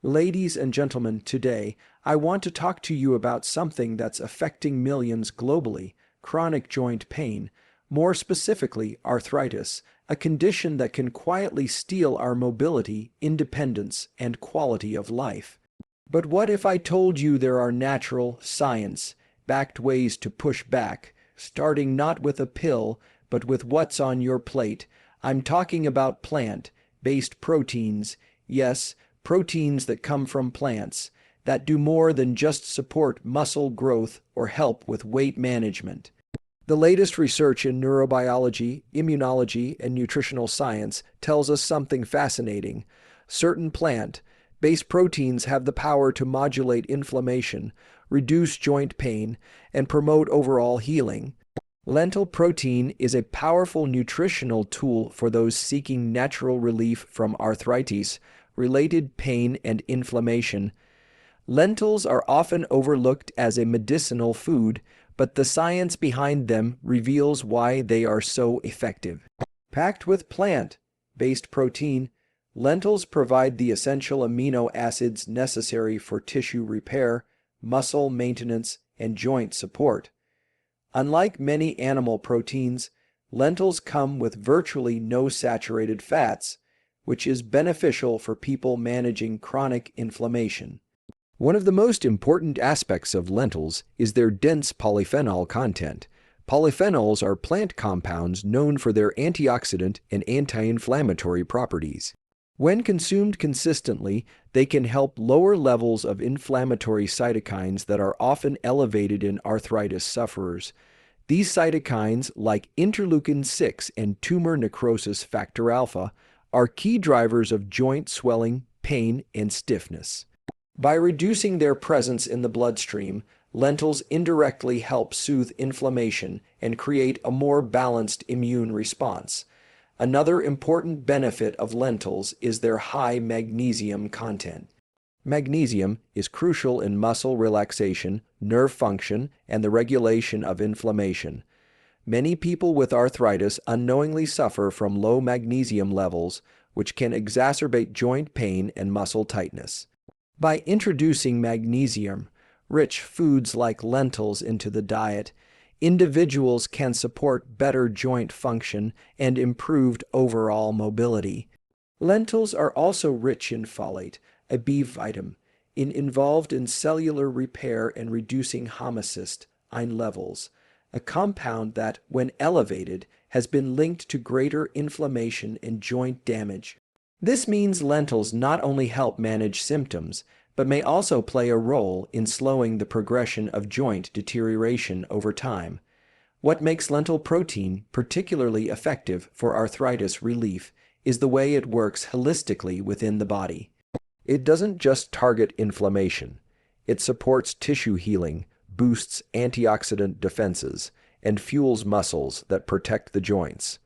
Ladies and gentlemen, today I want to talk to you about something that's affecting millions globally: chronic joint pain, more specifically arthritis, a condition that can quietly steal our mobility, independence, and quality of life. But what if I told you there are natural, science-backed ways to push back, starting not with a pill, but with what's on your plate? I'm talking about plant-based proteins. Yes, proteins that come from plants, that do more than just support muscle growth or help with weight management. The latest research in neurobiology, immunology, and nutritional science tells us something fascinating. Certain plant-based proteins have the power to modulate inflammation, reduce joint pain, and promote overall healing. Lentil protein is a powerful nutritional tool for those seeking natural relief from arthritis, related pain, and inflammation. Lentils are often overlooked as a medicinal food, but the science behind them reveals why they are so effective. Packed with plant-based protein, lentils provide the essential amino acids necessary for tissue repair, muscle maintenance, and joint support. Unlike many animal proteins, lentils come with virtually no saturated fats, which is beneficial for people managing chronic inflammation. One of the most important aspects of lentils is their dense polyphenol content. Polyphenols are plant compounds known for their antioxidant and anti-inflammatory properties. When consumed consistently, they can help lower levels of inflammatory cytokines that are often elevated in arthritis sufferers. These cytokines, like interleukin-6 and tumor necrosis factor alpha, are key drivers of joint swelling, pain, and stiffness. By reducing their presence in the bloodstream, lentils indirectly help soothe inflammation and create a more balanced immune response. Another important benefit of lentils is their high magnesium content. Magnesium is crucial in muscle relaxation, nerve function, and the regulation of inflammation. Many people with arthritis unknowingly suffer from low magnesium levels, which can exacerbate joint pain and muscle tightness. By introducing magnesium-rich foods like lentils into the diet, individuals can support better joint function and improved overall mobility. Lentils are also rich in folate, a B vitamin, involved in cellular repair and reducing homocysteine levels, a compound that, when elevated, has been linked to greater inflammation and joint damage. This means lentils not only help manage symptoms, but may also play a role in slowing the progression of joint deterioration over time. What makes lentil protein particularly effective for arthritis relief is the way it works holistically within the body. It doesn't just target inflammation. It supports tissue healing, boosts antioxidant defenses, and fuels muscles that protect the joints.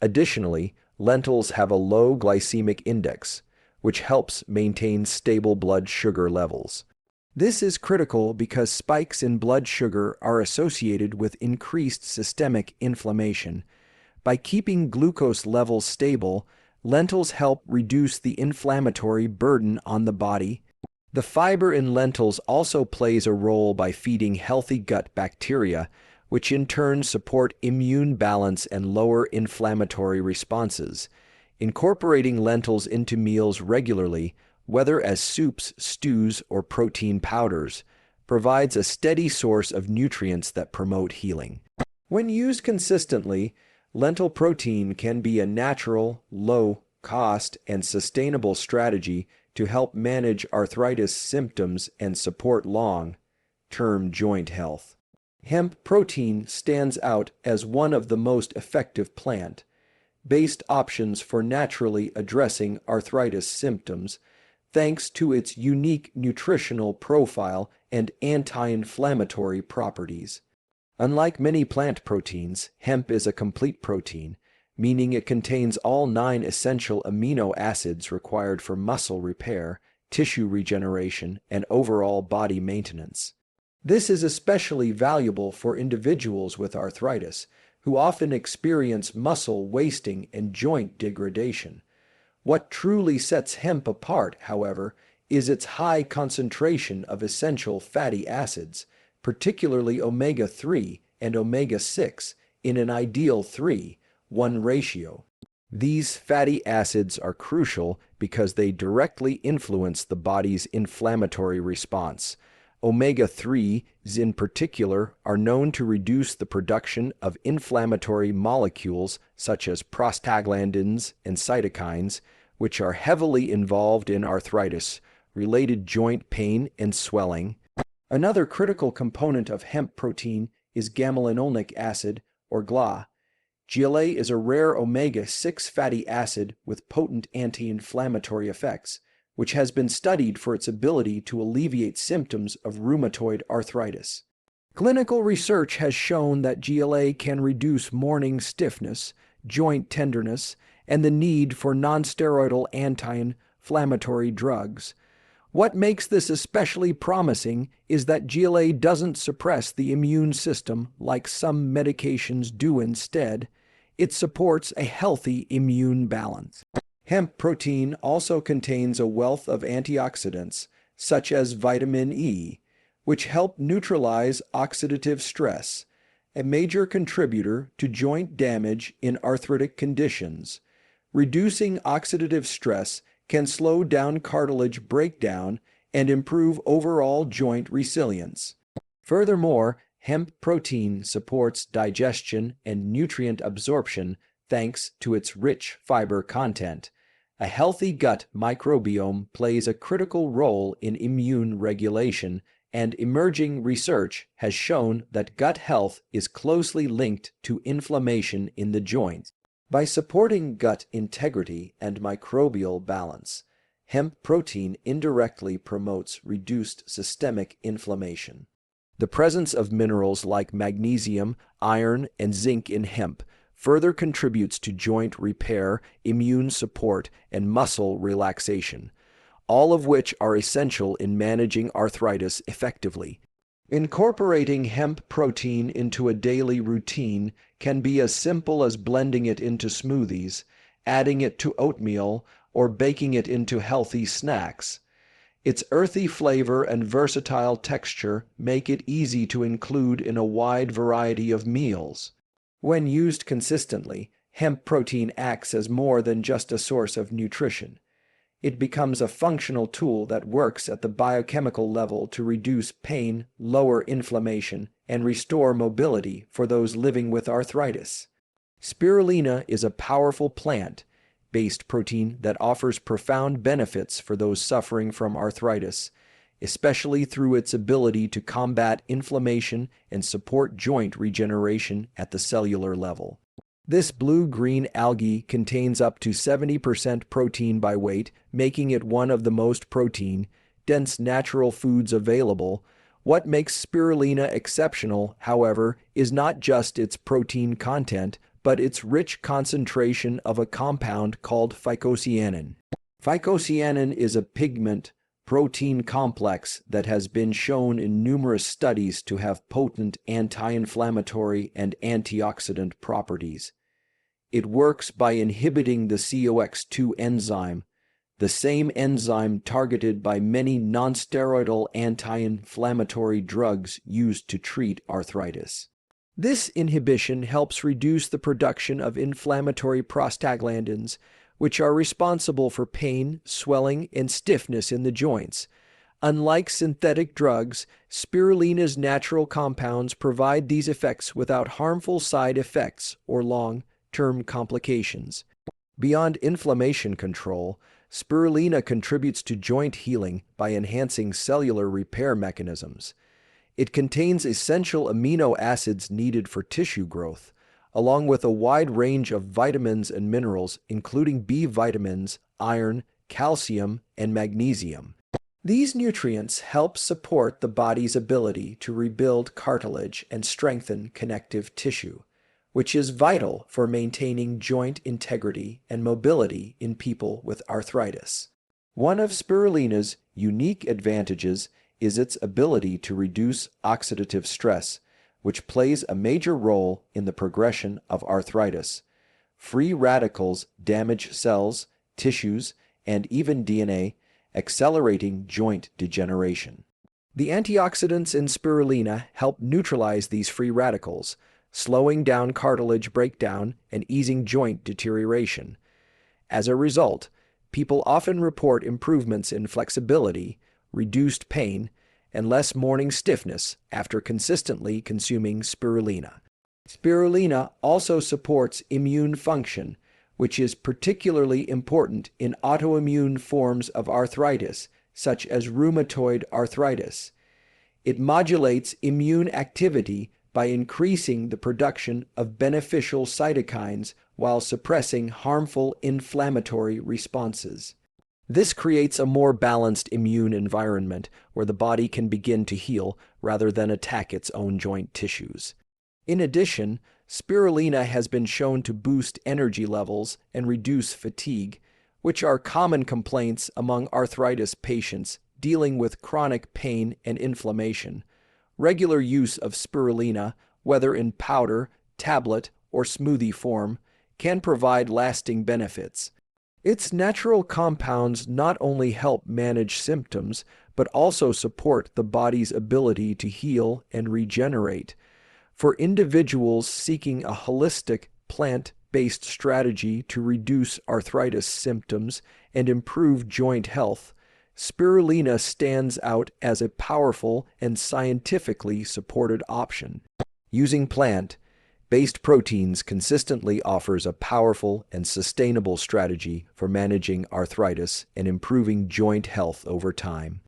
Additionally, lentils have a low glycemic index, which helps maintain stable blood sugar levels. This is critical because spikes in blood sugar are associated with increased systemic inflammation. By keeping glucose levels stable, lentils help reduce the inflammatory burden on the body. The fiber in lentils also plays a role by feeding healthy gut bacteria, which in turn support immune balance and lower inflammatory responses. Incorporating lentils into meals regularly, whether as soups, stews, or protein powders, provides a steady source of nutrients that promote healing. When used consistently, lentil protein can be a natural, low-cost, and sustainable strategy to help manage arthritis symptoms and support long-term joint health. Hemp protein stands out as one of the most effective plant-based options for naturally addressing arthritis symptoms, thanks to its unique nutritional profile and anti-inflammatory properties. Unlike many plant proteins, hemp is a complete protein, meaning it contains all 9 essential amino acids required for muscle repair, tissue regeneration, and overall body maintenance. This is especially valuable for individuals with arthritis, who often experience muscle wasting and joint degradation. What truly sets hemp apart, however, is its high concentration of essential fatty acids, particularly omega-3 and omega-6, in an ideal 3:1 ratio. These fatty acids are crucial because they directly influence the body's inflammatory response. Omega-3s in particular are known to reduce the production of inflammatory molecules such as prostaglandins and cytokines, which are heavily involved in arthritis-related joint pain and swelling. Another critical component of hemp protein is gamma-linolenic acid, or GLA. GLA is a rare omega-6 fatty acid with potent anti-inflammatory effects, which has been studied for its ability to alleviate symptoms of rheumatoid arthritis. Clinical research has shown that GLA can reduce morning stiffness, joint tenderness, and the need for nonsteroidal anti-inflammatory drugs. What makes this especially promising is that GLA doesn't suppress the immune system like some medications do instead. It supports a healthy immune balance. Hemp protein also contains a wealth of antioxidants, such as vitamin E, which help neutralize oxidative stress, a major contributor to joint damage in arthritic conditions. Reducing oxidative stress can slow down cartilage breakdown and improve overall joint resilience. Furthermore, hemp protein supports digestion and nutrient absorption thanks to its rich fiber content. A healthy gut microbiome plays a critical role in immune regulation, and emerging research has shown that gut health is closely linked to inflammation in the joints. By supporting gut integrity and microbial balance, hemp protein indirectly promotes reduced systemic inflammation. The presence of minerals like magnesium, iron, and zinc in hemp further contributes to joint repair, immune support, and muscle relaxation, all of which are essential in managing arthritis effectively. Incorporating hemp protein into a daily routine can be as simple as blending it into smoothies, adding it to oatmeal, or baking it into healthy snacks. Its earthy flavor and versatile texture make it easy to include in a wide variety of meals. When used consistently, hemp protein acts as more than just a source of nutrition. It becomes a functional tool that works at the biochemical level to reduce pain, lower inflammation, and restore mobility for those living with arthritis. Spirulina is a powerful plant-based protein that offers profound benefits for those suffering from arthritis, especially through its ability to combat inflammation and support joint regeneration at the cellular level. This blue-green algae contains up to 70% protein by weight, making it one of the most protein-dense natural foods available. What makes spirulina exceptional, however, is not just its protein content, but its rich concentration of a compound called phycocyanin. Phycocyanin is a pigment protein complex that has been shown in numerous studies to have potent anti-inflammatory and antioxidant properties. It works by inhibiting the COX-2 enzyme, the same enzyme targeted by many nonsteroidal anti-inflammatory drugs used to treat arthritis. This inhibition helps reduce the production of inflammatory prostaglandins, which are responsible for pain, swelling, and stiffness in the joints. Unlike synthetic drugs, spirulina's natural compounds provide these effects without harmful side effects or long-term complications. Beyond inflammation control, spirulina contributes to joint healing by enhancing cellular repair mechanisms. It contains essential amino acids needed for tissue growth, along with a wide range of vitamins and minerals, including B vitamins, iron, calcium, and magnesium. These nutrients help support the body's ability to rebuild cartilage and strengthen connective tissue, which is vital for maintaining joint integrity and mobility in people with arthritis. One of spirulina's unique advantages is its ability to reduce oxidative stress, which plays a major role in the progression of arthritis. Free radicals damage cells, tissues, and even DNA, accelerating joint degeneration. The antioxidants in spirulina help neutralize these free radicals, slowing down cartilage breakdown and easing joint deterioration. As a result, people often report improvements in flexibility, reduced pain, and less morning stiffness after consistently consuming spirulina. Spirulina also supports immune function, which is particularly important in autoimmune forms of arthritis, such as rheumatoid arthritis. It modulates immune activity by increasing the production of beneficial cytokines while suppressing harmful inflammatory responses. This creates a more balanced immune environment where the body can begin to heal rather than attack its own joint tissues. In addition, spirulina has been shown to boost energy levels and reduce fatigue, which are common complaints among arthritis patients dealing with chronic pain and inflammation. Regular use of spirulina, whether in powder, tablet, or smoothie form, can provide lasting benefits. Its natural compounds not only help manage symptoms, but also support the body's ability to heal and regenerate. For individuals seeking a holistic, plant-based strategy to reduce arthritis symptoms and improve joint health, spirulina stands out as a powerful and scientifically supported option. Using plant-based proteins consistently offers a powerful and sustainable strategy for managing arthritis and improving joint health over time.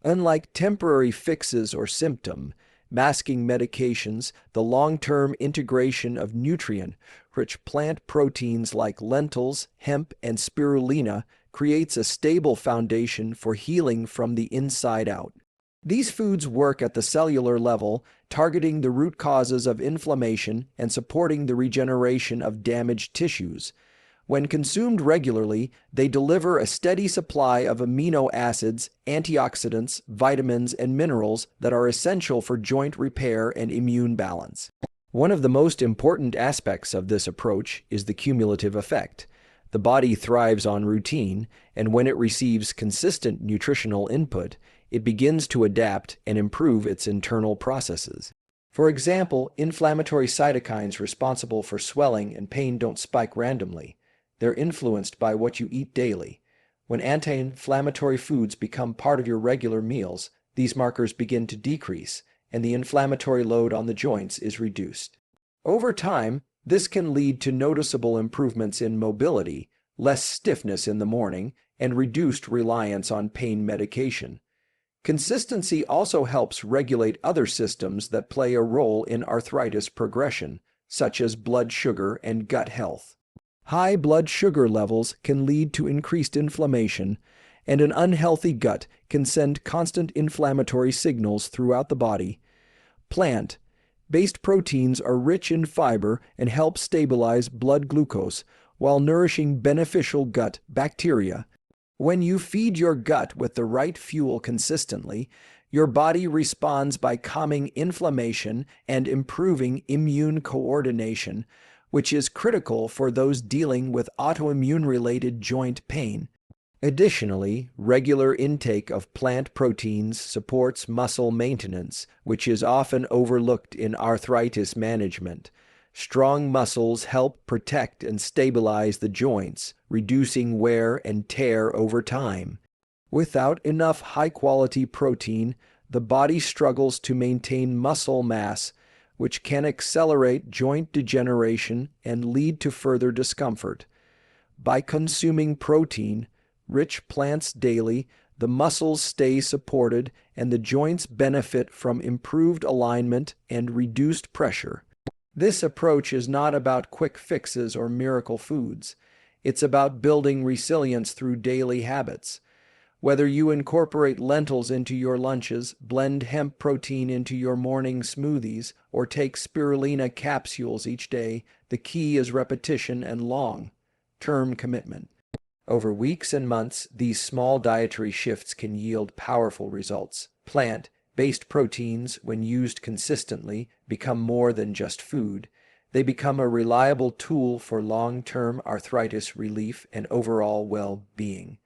Unlike temporary fixes or symptom-masking medications, the long-term integration of nutrient-rich plant proteins like lentils, hemp, and spirulina creates a stable foundation for healing from the inside out. These foods work at the cellular level, targeting the root causes of inflammation and supporting the regeneration of damaged tissues. When consumed regularly, they deliver a steady supply of amino acids, antioxidants, vitamins, and minerals that are essential for joint repair and immune balance. One of the most important aspects of this approach is the cumulative effect. The body thrives on routine, and when it receives consistent nutritional input, it begins to adapt and improve its internal processes. For example, inflammatory cytokines responsible for swelling and pain don't spike randomly. They're influenced by what you eat daily. When anti-inflammatory foods become part of your regular meals, these markers begin to decrease, and the inflammatory load on the joints is reduced. Over time, this can lead to noticeable improvements in mobility, less stiffness in the morning, and reduced reliance on pain medication. Consistency also helps regulate other systems that play a role in arthritis progression, such as blood sugar and gut health. High blood sugar levels can lead to increased inflammation, and an unhealthy gut can send constant inflammatory signals throughout the body. Plant-based proteins are rich in fiber and help stabilize blood glucose while nourishing beneficial gut bacteria. When you feed your gut with the right fuel consistently, your body responds by calming inflammation and improving immune coordination, which is critical for those dealing with autoimmune-related joint pain. Additionally, regular intake of plant proteins supports muscle maintenance, which is often overlooked in arthritis management. Strong muscles help protect and stabilize the joints, reducing wear and tear over time. Without enough high-quality protein, the body struggles to maintain muscle mass, which can accelerate joint degeneration and lead to further discomfort. By consuming protein-rich plants daily, the muscles stay supported and the joints benefit from improved alignment and reduced pressure. This approach is not about quick fixes or miracle foods. It's about building resilience through daily habits. Whether you incorporate lentils into your lunches, blend hemp protein into your morning smoothies, or take spirulina capsules each day, the key is repetition and long-term commitment. Over weeks and months, these small dietary shifts can yield powerful results. Plant-based proteins, when used consistently, become more than just food. They become a reliable tool for long-term arthritis relief and overall well-being.